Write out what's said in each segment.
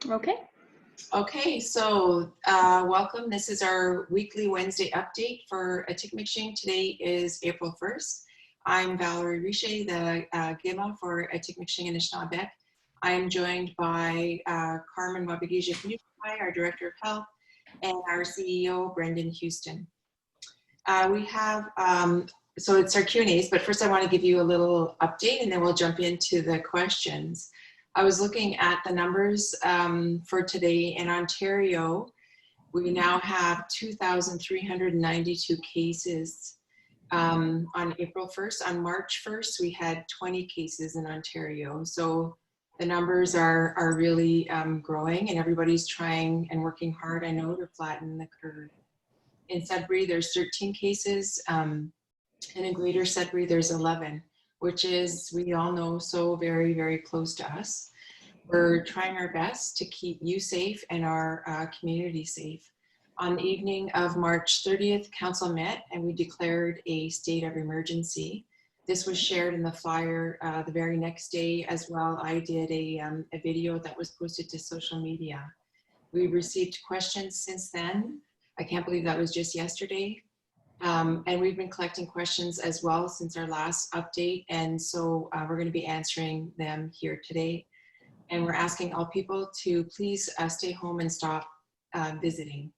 Okay. Okay, so welcome. This is our weekly Wednesday update for Atikameksheng. Today is April 1st. I'm Valerie Riche, the Gemma for Atikameksheng and Anishinaabe. I am joined by Carmen Wabigija, our Director of Health, and our CEO, Brendan Houston. We have, so it's our Q&As, but first I want to give you a little update and then we'll jump into the questions. I was looking at the numbers for today in Ontario. We now have 2,392 cases on April 1st. On March 1st, we had 20 cases in Ontario. So the numbers are really growing and everybody's trying and working hard, I know, to flatten the curve. In Sudbury, there's 13 cases, and in Greater Sudbury, there's 11, which is, we all know, so very, very close to us. We're trying our best to keep you safe and our community safe. On the evening of March 30th, Council met and we declared a state of emergency. This was shared in the flyer the very next day as well. I did a video that was posted to social media. We received questions since then. I can't believe that was just yesterday. And we've been collecting questions as well since our last update. And so we're going to be answering them here today. And we're asking all people to please stay home and stop visiting.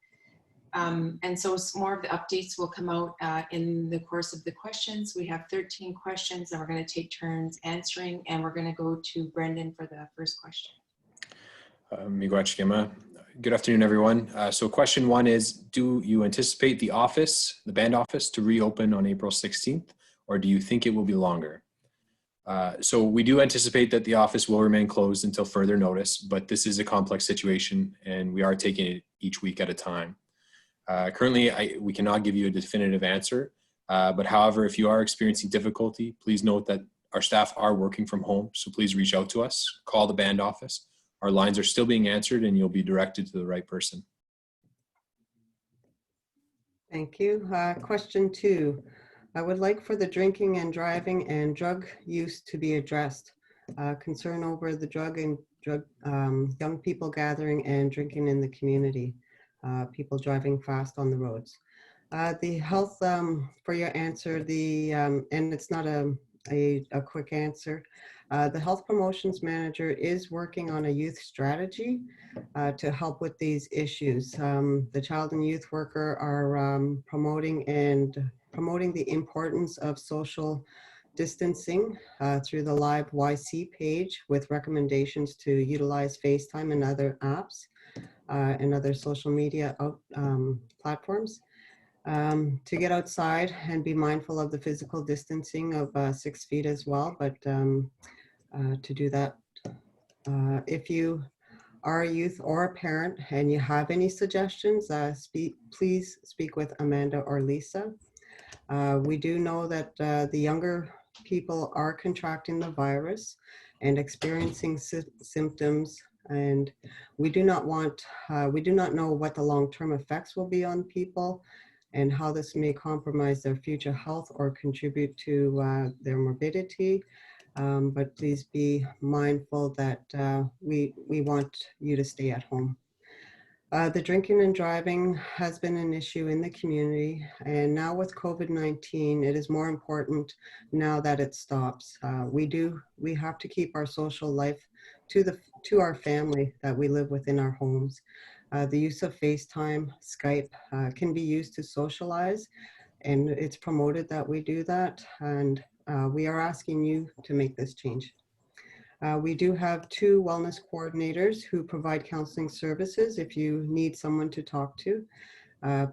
And so more of the updates will come out in the course of the questions. We have 13 questions and we're going to take turns answering. And we're going to go to Brendan for the first question. Miigwech, Gemma. Good afternoon, everyone. So question one is, do you anticipate the band office to reopen on April 16th, or do you think it will be longer? So we do anticipate that the office will remain closed until further notice, but this is a complex situation and we are taking it each week at a time. Currently, we cannot give you a definitive answer, but however, if you are experiencing difficulty, please note that our staff are working from home, so please reach out to us, call the band office. Our lines are still being answered and you'll be directed to the right person. Thank you. Question two. I would like for the drinking and driving and drug use to be addressed. Concern over the young people gathering and drinking in the community. People driving fast on the roads. The health, for your answer, and it's not a quick answer. The health promotions manager is working on a youth strategy to help with these issues. The child and youth worker are promoting the importance of social distancing through the Live YC page with recommendations to utilize FaceTime and other apps and other social media platforms. To get outside and be mindful of the physical distancing of 6 feet as well, but to do that, if you are a youth or a parent and you have any suggestions, please speak with Amanda or Lisa. We do know that the younger people are contracting the virus and experiencing symptoms, and we do not know what the long-term effects will be on people and how this may compromise their future health or contribute to their morbidity. But please be mindful that we want you to stay at home. The drinking and driving has been an issue in the community, and now with COVID-19, it is more important now that it stops. We have to keep our social life to our family that we live within our homes. The use of FaceTime, Skype can be used to socialize, and it's promoted that we do that, and we are asking you to make this change. We do have 2 wellness coordinators who provide counseling services. If you need someone to talk to,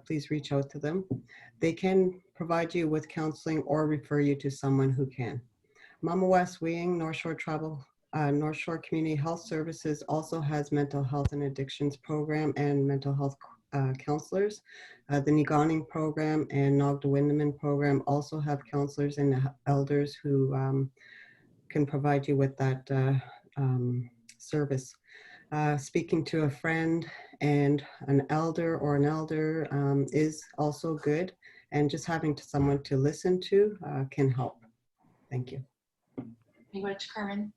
please reach out to them. They can provide you with counseling or refer you to someone who can. Mama West Wing, North Shore Community Health Services also has mental health and addictions program and mental health counselors. The Niganing program and Nogda Windeman program also have counselors and elders who can provide you with that service. Speaking to a friend and an elder is also good, and just having someone to listen to can help. Thank you. Thank you much, Carmen.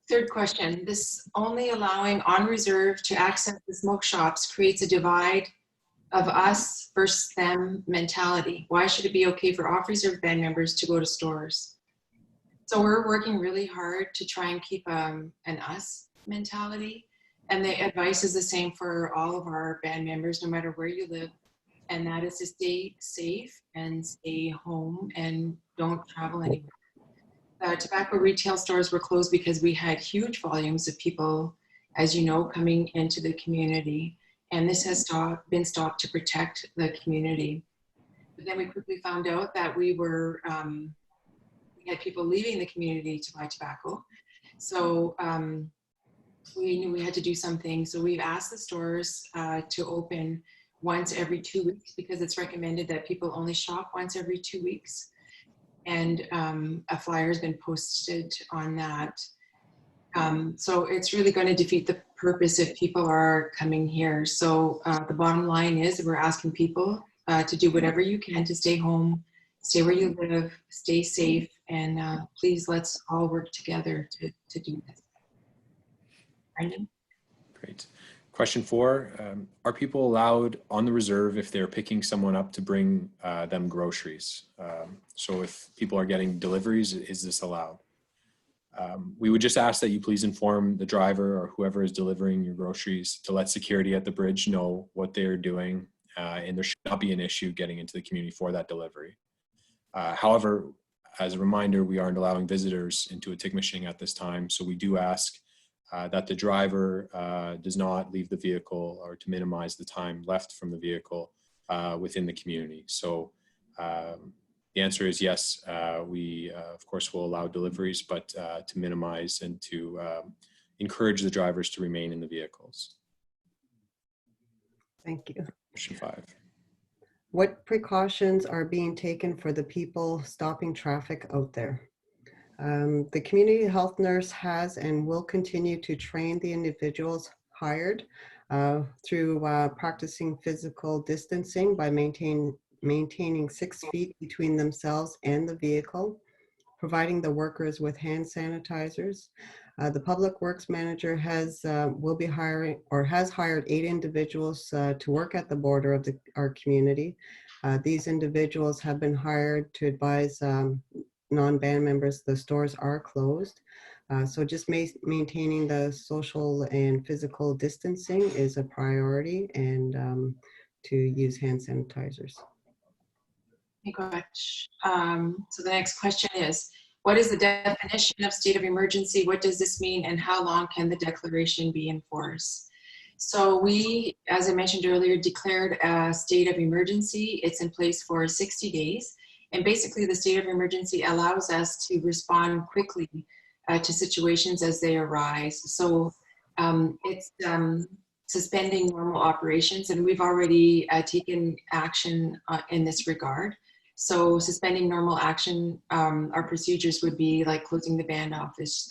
Third question, this only allowing on reserve to access the smoke shops creates a divide of us versus them mentality. Why should it be okay for off reserve band members to go to stores? So we're working really hard to try and keep an us mentality. And the advice is the same for all of our band members, no matter where you live. And that is to stay safe and stay home and don't travel anywhere. Tobacco retail stores were closed because we had huge volumes of people, as you know, coming into the community. And this has been stopped to protect the community. But then we quickly found out that we had people leaving the community to buy tobacco. So we knew we had to do something. So we've asked the stores to open once every 2 weeks because it's recommended that people only shop once every 2 weeks. And a flyer has been posted on that. So it's really going to defeat the purpose if people are coming here. So the bottom line is we're asking people to do whatever you can to stay home, stay where you live, stay safe, and please let's all work together to do this. Brendan? Great. Question 4, are people allowed on the reserve if they're picking someone up to bring them groceries? So if people are getting deliveries, is this allowed? We would just ask that you please inform the driver or whoever is delivering your groceries to let security at the bridge know what they're doing, and there should not be an issue getting into the community for that delivery. However, as a reminder, we aren't allowing visitors into a Tikmishing at this time, so we do ask that the driver does not leave the vehicle or to minimize the time left from the vehicle within the community. So the answer is yes, we of course will allow deliveries, but to minimize and to encourage the drivers to remain in the vehicles. Thank you. Question 5. What precautions are being taken for the people stopping traffic out there? The community health nurse has and will continue to train the individuals hired through practicing physical distancing by maintaining 6 feet between themselves and the vehicle, providing the workers with hand sanitizers. The public works manager will be hiring or has hired 8 individuals to work at the border of our community. These individuals have been hired to advise non-band members the stores are closed. So just maintaining the social and physical distancing is a priority, and to use hand sanitizers. Thank you very much. So the next question is, what is the definition of state of emergency? What does this mean, and how long can the declaration be enforced? So we, as I mentioned earlier, declared a state of emergency. It's in place for 60 days. And basically the state of emergency allows us to respond quickly to situations as they arise. So it's suspending normal operations, and we've already taken action in this regard. So suspending normal action, our procedures would be like closing the band office,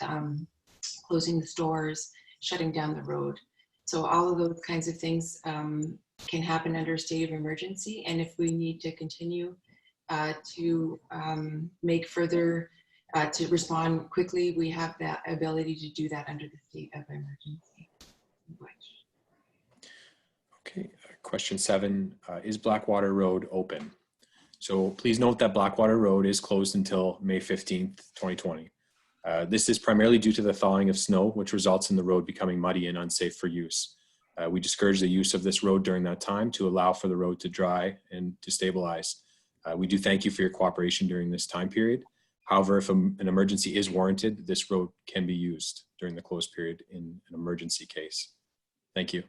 closing the stores, shutting down the road. So all of those kinds of things can happen under a state of emergency. And if we need to continue to make further, to respond quickly, we have that ability to do that under the state of emergency. Okay, question 7, is Blackwater Road open? So please note that Blackwater Road is closed until May 15th, 2020. This is primarily due to the thawing of snow, which results in the road becoming muddy and unsafe for use. We discourage the use of this road during that time to allow for the road to dry and to stabilize. We do thank you for your cooperation during this time period. However, if an emergency is warranted, this road can be used during the closed period in an emergency case. Thank you.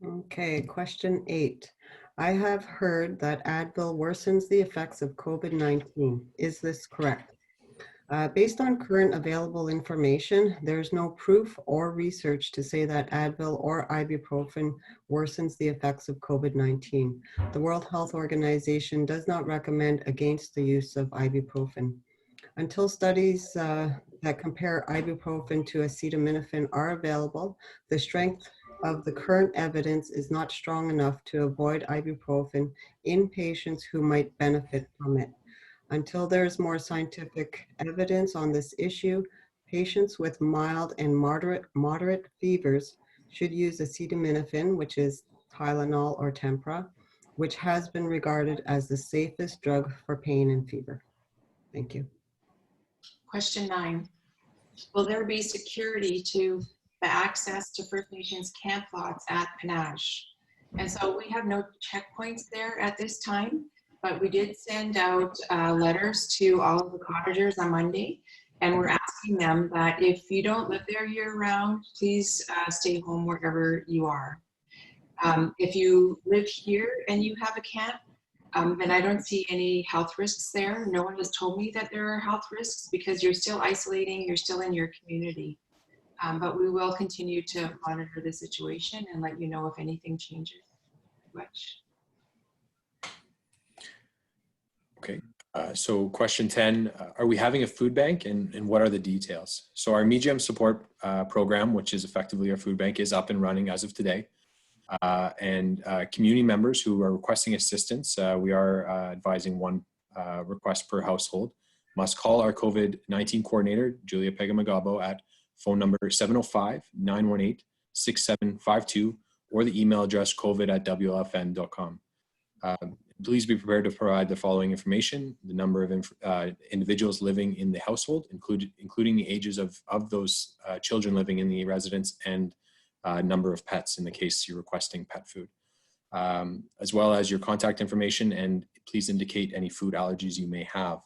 Okay, question 8. I have heard that Advil worsens the effects of COVID-19. Is this correct? Based on current available information, there's no proof or research to say that Advil or ibuprofen worsens the effects of COVID-19. The World Health Organization does not recommend against the use of ibuprofen. Until studies that compare ibuprofen to acetaminophen are available, the strength of the current evidence is not strong enough to avoid ibuprofen in patients who might benefit from it. Until there is more scientific evidence on this issue, patients with mild and moderate fevers should use acetaminophen, which is Tylenol or Tempra, which has been regarded as the safest drug for pain and fever. Thank you. Question 9. Will there be security to the access to First Nations camp lots at Panache? And so we have no checkpoints there at this time, but we did send out letters to all of the cottagers on Monday, and we're asking them that if you don't live there year round, please stay home wherever you are. If you live here and you have a camp, then I don't see any health risks there. No one has told me that there are health risks because you're still isolating, you're still in your community. But we will continue to monitor the situation and let you know if anything changes. Okay, so question 10, are we having a food bank and what are the details? So our MEGM support program, which is effectively our food bank, is up and running as of today. Community members who are requesting assistance, we are advising one request per household, must call our COVID-19 coordinator, Julia Pegamagabo, at phone number 705-918-6752 or the email address covid@wlfn.com. Please be prepared to provide the following information: the number of individuals living in the household, including the ages of those children living in the residence, and number of pets in the case you're requesting pet food, as well as your contact information, and please indicate any food allergies you may have.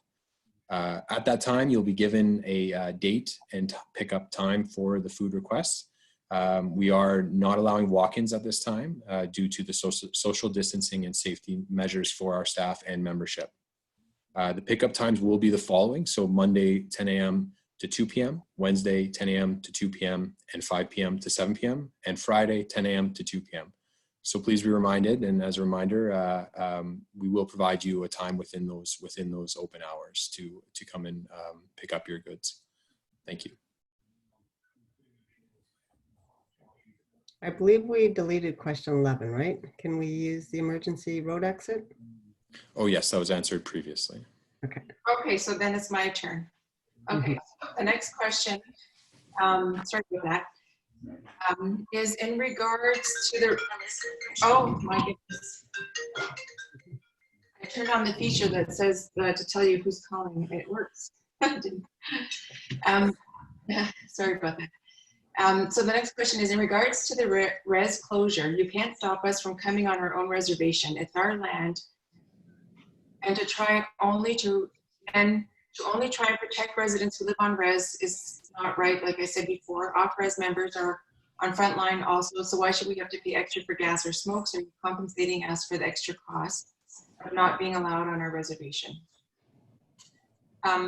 At that time, you'll be given a date and pickup time for the food requests. We are not allowing walk-ins at this time due to the social distancing and safety measures for our staff and membership. The pickup times will be the following. So Monday, 10 a.m. to 2 p.m., Wednesday, 10 a.m. to 2 p.m., and 5 p.m. to 7 p.m., and Friday, 10 a.m. to 2 p.m. So please be reminded, and as a reminder, we will provide you a time within those open hours to come and pick up your goods. Thank you. I believe we deleted question 11, right? Can we use the emergency road exit? Oh yes, that was answered previously. Okay. Okay, so then it's my turn. Okay, so the next question, sorry about that, is in regards to the, oh my goodness. I turned on the feature that says to tell you who's calling. It works. Sorry about that. So the next question is in regards to the res closure. You can't stop us from coming on our own reservation. It's our land, and to only try and protect residents who live on res is not right. Like I said before, off-res members are on front line also, so why should we have to pay extra for gas or smokes? Are you compensating us for the extra cost of not being allowed on our reservation?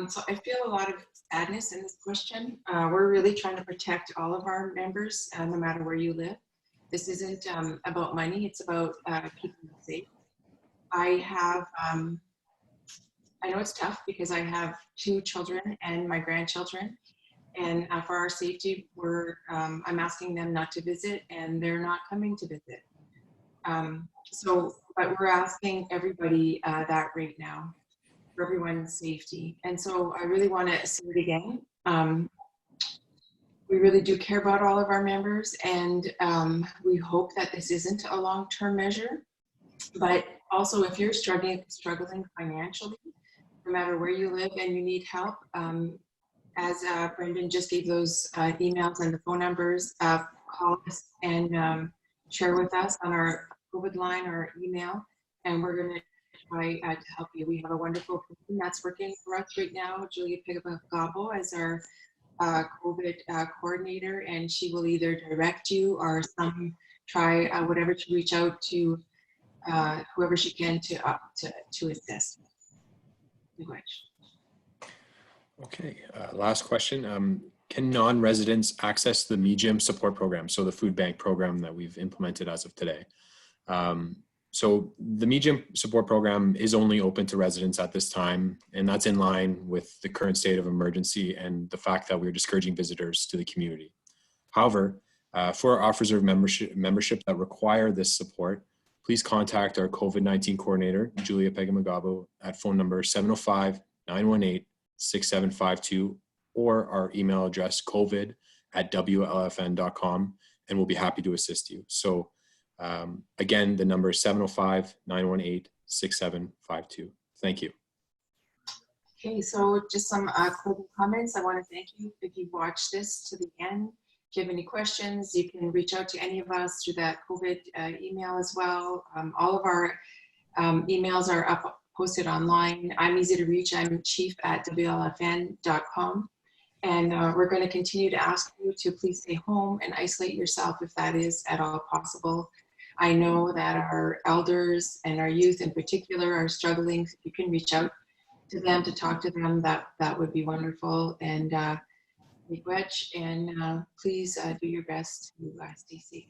So I feel a lot of sadness in this question. We're really trying to protect all of our members, no matter where you live. This isn't about money, it's about keeping them safe. I know it's tough because I have 2 children and my grandchildren, and for our safety, I'm asking them not to visit, and they're not coming to visit. But we're asking everybody that right now, for everyone's safety. And so I really want to say it again. We really do care about all of our members, and we hope that this isn't a long-term measure. But also, if you're struggling financially, no matter where you live and you need help, as Brendan just gave those emails and the phone numbers, call us and share with us on our COVID line or email, and we're going to try to help you. We have a wonderful person that's working for us right now, Julia Pigabagabo, as our COVID coordinator, and she will either direct you or try whatever to reach out to whoever she can to assist. Okay, last question. Can non-residents access the MEGM support program, so the food bank program that we've implemented as of today? So the MEGM support program is only open to residents at this time, and that's in line with the current state of emergency and the fact that we're discouraging visitors to the community. However, for our offers of membership that require this support, please contact our COVID-19 coordinator, Julia Pegamagabo, at phone number 705-918-6752, or our email address covid@wlfn.com, and we'll be happy to assist you. So again, the number is 705-918-6752. Thank you. Okay, so just some closing comments. I want to thank you if you've watched this to the end. If you have any questions, you can reach out to any of us through that COVID email as well. All of our emails are posted online. I'm easy to reach. I'm chief@wlfn.com. And we're going to continue to ask you to please stay home and isolate yourself if that is at all possible. I know that our elders and our youth in particular are struggling. If you can reach out to them, to talk to them, that would be wonderful. And miigwech, and please do your best to stay safe.